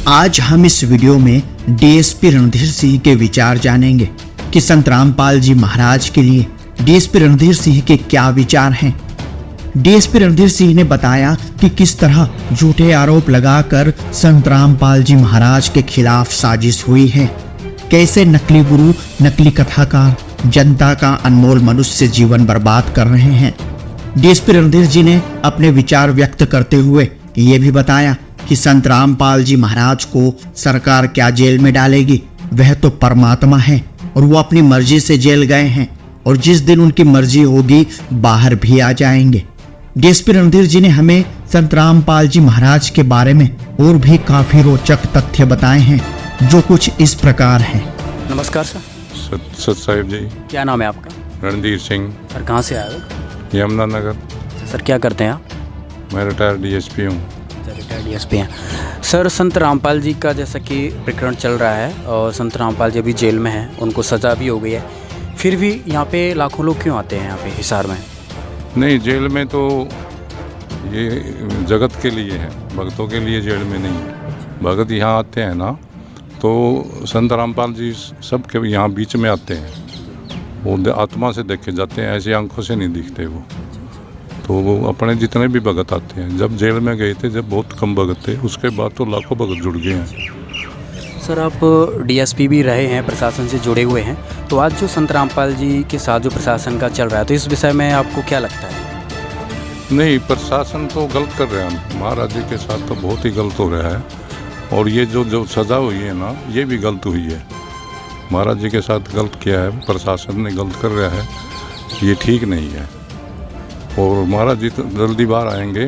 आज हम इस वीडियो में डीएसपी रणधीर सिंह के विचार जानेंगे कि संत रामपाल जी महाराज के लिए डीएसपी रणधीर सिंह के क्या विचार हैं। डीएसपी रणधीर सिंह ने बताया कि किस तरह झूठे आरोप लगाकर संत रामपाल जी महाराज के खिलाफ साजिश हुई है, कैसे नकली गुरु, नकली कथाकार जनता का अनमोल मनुष्य जीवन बर्बाद कर रहे हैं। डीएसपी रणधीर जी ने अपने विचार व्यक्त करते हुए ये भी बताया कि संत रामपाल जी महाराज को सरकार क्या जेल में डालेगी, वह तो परमात्मा है और वो अपनी मर्जी से जेल गए हैं और जिस दिन उनकी मर्जी होगी बाहर भी आ जाएंगे। डीएसपी रणधीर जी ने हमें संत रामपाल जी महाराज के बारे में और भी काफी रोचक तथ्य बताए हैं, जो कुछ इस प्रकार है। नमस्कार सर। सत साहिब जी। क्या नाम है आपका? रणधीर सिंह। सर कहाँ से आए हो? यमुना नगर। सर क्या करते हैं आप? मैं रिटायर्ड डीएसपी हूँ। रिटायर्ड डीएसपी हैं। सर संत रामपाल जी का जैसा कि प्रकरण चल रहा है और संत रामपाल जी अभी जेल में हैं, उनको सज़ा भी हो गई है, फिर भी यहाँ पे लाखों लोग क्यों आते हैं यहाँ पे हिसार में? नहीं, जेल में तो ये जगत के लिए है, भक्तों के लिए जेल में नहीं है। भगत यहाँ आते हैं ना, तो संत रामपाल जी सबके यहाँ बीच में आते हैं, वो आत्मा से देखे जाते हैं, ऐसी आंखों से नहीं दिखते वो। तो वो अपने जितने भी भगत आते हैं, जब जेल में गए थे जब बहुत कम भगत थे, उसके बाद तो लाखों भगत जुड़ गए हैं। सर आप डीएसपी भी रहे हैं, प्रशासन से जुड़े हुए हैं, तो आज जो संत रामपाल जी के साथ जो प्रशासन का चल रहा है, तो इस विषय में आपको क्या लगता है? नहीं, प्रशासन तो गलत कर रहा है, महाराज जी के साथ तो बहुत ही गलत हो रहा है। और ये जो सज़ा हुई है ना, ये भी गलत हुई है। महाराज जी के साथ गलत किया है, प्रशासन ने गलत कर रहा है, ये ठीक नहीं है। और महाराज जी तो जल्दी बाहर आएंगे,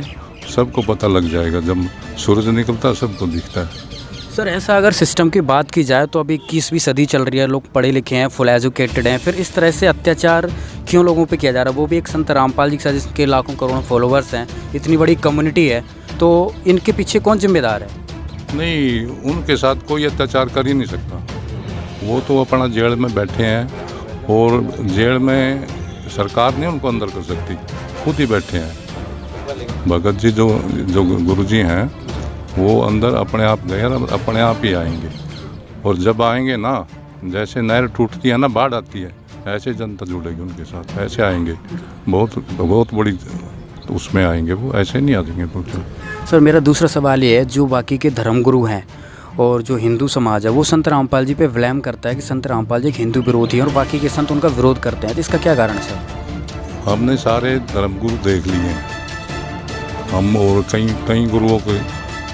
सबको पता लग जाएगा, जब सूरज निकलता है सबको दिखता है। सर ऐसा अगर सिस्टम की बात की जाए तो अभी 21वीं सदी चल रही है, लोग पढ़े लिखे हैं, फुल एजुकेटेड हैं, फिर इस तरह से अत्याचार क्यों लोगों पे किया जा रहा है? वो भी एक संत रामपाल जी के साथ जिसके लाखों करोड़ों फॉलोअर्स हैं, इतनी बड़ी कम्युनिटी है, तो इनके पीछे कौन जिम्मेदार है? नहीं, उनके साथ कोई अत्याचार कर ही नहीं सकता। वो तो अपना जेल में बैठे हैं और जेल में सरकार नहीं उनको अंदर कर सकती, खुद ही बैठे हैं। भगत जी जो गुरु जी हैं, वो अंदर अपने आप गए, अपने आप ही आएंगे। और जब आएंगे ना, जैसे नहर टूटती है ना, बाढ़ आती है, ऐसे जनता जुड़ेगी उनके साथ, ऐसे आएंगे, बहुत बड़ी उसमें आएंगे वो, ऐसे नहीं आ जाएंगे। सर मेरा दूसरा सवाल ये है, जो बाकी के धर्मगुरु हैं और जो हिंदू समाज है, वो संत रामपाल जी पे ब्लेम करता है कि संत रामपाल जी एक हिंदू विरोधी हैं और बाकी के संत उनका विरोध करते हैं, तो इसका क्या कारण है सर? हमने सारे धर्मगुरु देख लिए हैं हम, और कई गुरुओं के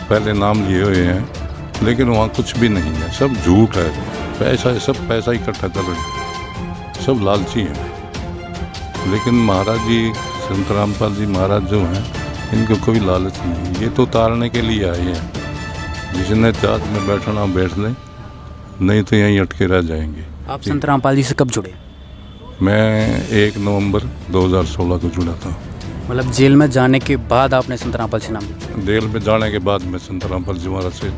पहले नाम लिए हुए हैं, लेकिन वहाँ कुछ भी नहीं है, सब झूठ है, पैसा, सब पैसा इकट्ठा कर रहे हैं, सब लालची हैं। लेकिन महाराज जी, संत रामपाल जी महाराज जो हैं, इनको कोई लालच नहीं, ये तो तारने के लिए आए हैं। जिसने चाहत में बैठना बैठ लें, नहीं तो यहीं अटके रह जाएंगे। आप संत रामपाल जी से कब जुड़े? मैं 1 नवंबर 2016 को जुड़ा था। मतलब जेल में जाने के बाद आपने संत रामपाल से नाम लिया? जेल में जाने के बाद मैं संत रामपाल जी महाराज से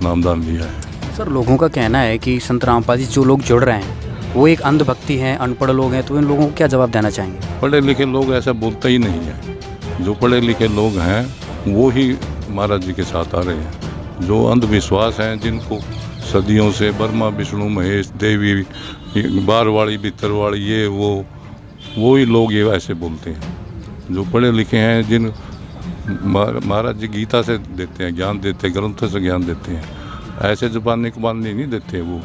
नामदान लिया है। सर लोगों का कहना है कि संत रामपाल जी जो लोग जुड़ रहे हैं वो एक अंधभक्ति हैं, अनपढ़ लोग हैं, तो इन लोगों को क्या जवाब देना चाहेंगे? पढ़े लिखे लोग ऐसा बोलते ही नहीं है। जो पढ़े लिखे लोग हैं वो ही महाराज जी के साथ आ रहे हैं। जो अंधविश्वास हैं, जिनको सदियों से ब्रह्मा विष्णु महेश देवी बारवाड़ी भीतरवाड़ी ये वो ही लोग ये ऐसे बोलते हैं। जो पढ़े लिखे हैं, जिन महाराज जी गीता से देते हैं ज्ञान, देते हैं ग्रंथों से ज्ञान देते हैं, ऐसे जुबानी कुबानी नहीं देते वो।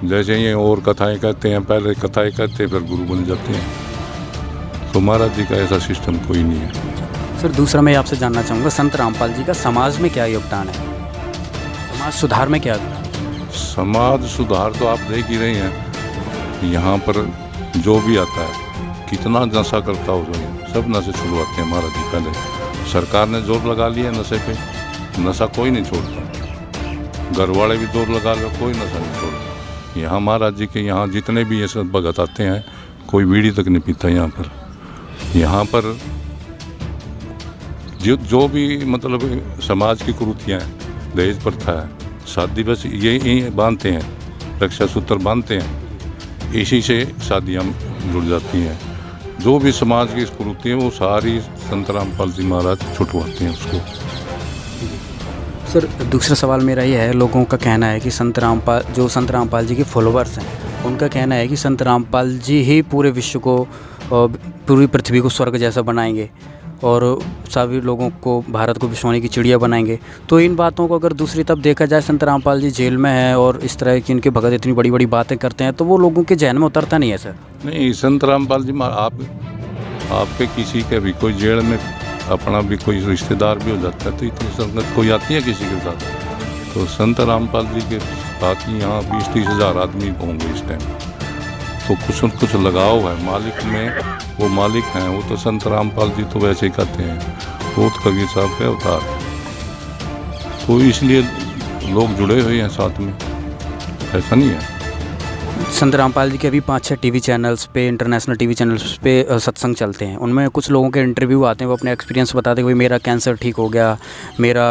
जैसे ये और कथाएं कहते हैं, पहले कथाएं कहते हैं फिर गुरु बन जाते हैं। तो महाराज जी का ऐसा सिस्टम कोई नहीं है। सर दूसरा मैं आपसे जानना चाहूँगा, संत रामपाल जी का समाज में क्या योगदान है, समाज सुधार में क्या? समाज सुधार तो आप देख ही रहे हैं, यहाँ पर जो भी आता है कितना नशा करता हो, सब नशे छुड़वाते हैं महाराज जी। पहले सरकार ने जोर लगा लिया नशे पे, नशा कोई नहीं छोड़ता, घर वाले भी जोर लगा लो, कोई नशा नहीं छोड़ता। यहाँ महाराज जी के यहाँ जितने भी ये सब भगत आते हैं, कोई बीड़ी तक नहीं पीता यहाँ पर जो भी मतलब समाज की कुरीतियाँ हैं, दहेज प्रथा है, शादी बस यही बांधते हैं, रक्षा सूत्र बांधते हैं, इसी से शादियाँ जुड़ जाती हैं। जो भी समाज की कुरीति है वो सारी संत रामपाल जी महाराज छुटवाते हैं उसको। सर दूसरा सवाल मेरा ये है, लोगों का कहना है कि संत रामपाल जी के फॉलोअर्स हैं, उनका कहना है कि संत रामपाल जी ही पूरे विश्व को, पूरी पृथ्वी को स्वर्ग जैसा बनाएंगे और सभी लोगों को, भारत को सोने की चिड़िया बनाएंगे। तो इन बातों को अगर दूसरी तरफ देखा जाए, संत रामपाल जी जेल में हैं और इस तरह की इनके भगत इतनी बड़ी बड़ी बातें करते हैं, तो वो लोगों के जहन में उतरता नहीं है सर? नहीं, संत रामपाल जी आपके किसी के भी कोई जेल में अपना भी कोई रिश्तेदार भी हो जाता है तो इतनी संगत कोई आती है किसी के साथ? तो संत रामपाल जी के साथ ही यहाँ 20-30 हज़ार आदमी होंगे इस टाइम, तो कुछ लगाव है मालिक में। वो मालिक हैं, वो तो संत रामपाल जी तो वैसे ही कहते हैं, वो तो कबीर साहब के अवतार है, तो इसलिए लोग जुड़े हुए हैं साथ में, ऐसा नहीं है। संत रामपाल जी के अभी 5-6 टीवी चैनल्स पे, इंटरनेशनल टीवी चैनल्स पे सत्संग चलते हैं, उनमें कुछ लोगों के इंटरव्यू आते हैं, वो अपने एक्सपीरियंस बताते हैं, भाई मेरा कैंसर ठीक हो गया, मेरा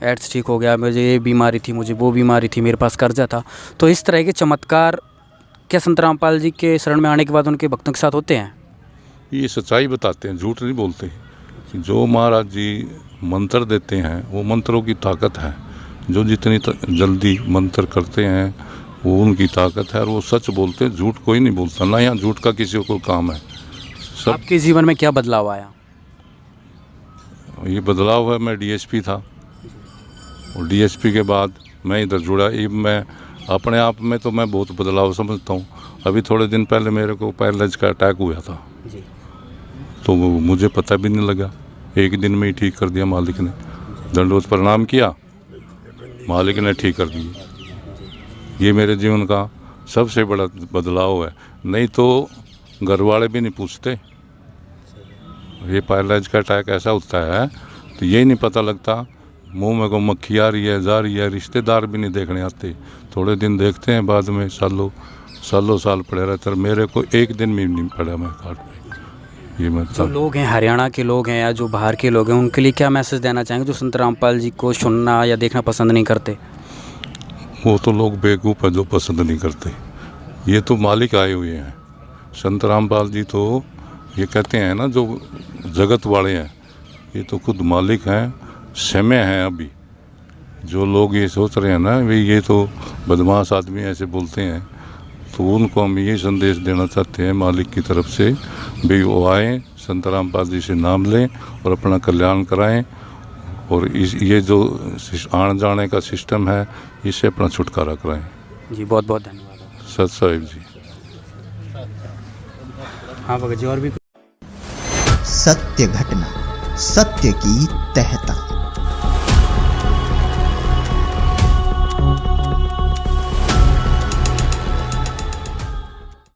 एड्स ठीक हो गया, मुझे ये बीमारी थी, मुझे वो बीमारी थी, मेरे पास कर्जा था। तो इस तरह के चमत्कार क्या संत रामपाल जी के शरण में आने के बाद उनके भक्तों के साथ होते हैं? ये सच्चाई बताते हैं, झूठ नहीं बोलते। जो महाराज जी मंत्र देते हैं वो मंत्रों की ताकत है, जो जितनी जल्दी मंत्र करते हैं वो उनकी ताकत है, और वो सच बोलते हैं, झूठ कोई नहीं बोलता ना, यहाँ झूठ का किसी को काम है। सब आपके जीवन में क्या बदलाव आया? ये बदलाव है, मैं डीएसपी था और डीएसपी के बाद मैं इधर जुड़ा। ये मैं अपने आप में तो मैं बहुत बदलाव समझता हूँ। अभी थोड़े दिन पहले मेरे को पैरालाइज का अटैक हुआ था जी। तो मुझे पता भी नहीं लगा, एक दिन में ही ठीक कर दिया मालिक ने। दंडवत प्रणाम किया, मालिक ने ठीक कर दिया। ये मेरे जीवन का सबसे बड़ा बदलाव है, नहीं तो घर वाले भी नहीं पूछते। ये पैरालाइज का अटैक ऐसा होता है तो यही नहीं पता लगता, मुंह में को मक्खी आ रही है, जा रही है, रिश्तेदार भी नहीं देखने आते, थोड़े दिन देखते हैं, बाद में सालों साल पड़े रहते। मेरे को एक दिन भी नहीं पड़ा मैं कार्ड पे। ये जो लोग हैं, हरियाणा के लोग हैं या जो बाहर के लोग हैं, उनके लिए क्या मैसेज देना चाहेंगे जो संत रामपाल जी को सुनना या देखना पसंद नहीं करते? वो तो लोग बेवकूफ़ है जो पसंद नहीं करते, ये तो मालिक आए हुए हैं। संत रामपाल जी तो ये कहते हैं ना, जो जगत वाले हैं, ये तो खुद मालिक हैं, समय हैं। अभी जो लोग ये सोच रहे हैं ना भाई ये तो बदमाश आदमी ऐसे बोलते हैं, तो उनको हम ये संदेश देना चाहते हैं मालिक की तरफ से, भाई वो आए, संत रामपाल जी से नाम लें और अपना कल्याण कराएं, और ये जो आने जाने का सिस्टम है इससे अपना छुटकारा कराएं। जी बहुत बहुत धन्यवाद सत साहिब जी। हाँ भगत जी, और भी सत्य घटना, सत्य की तहता।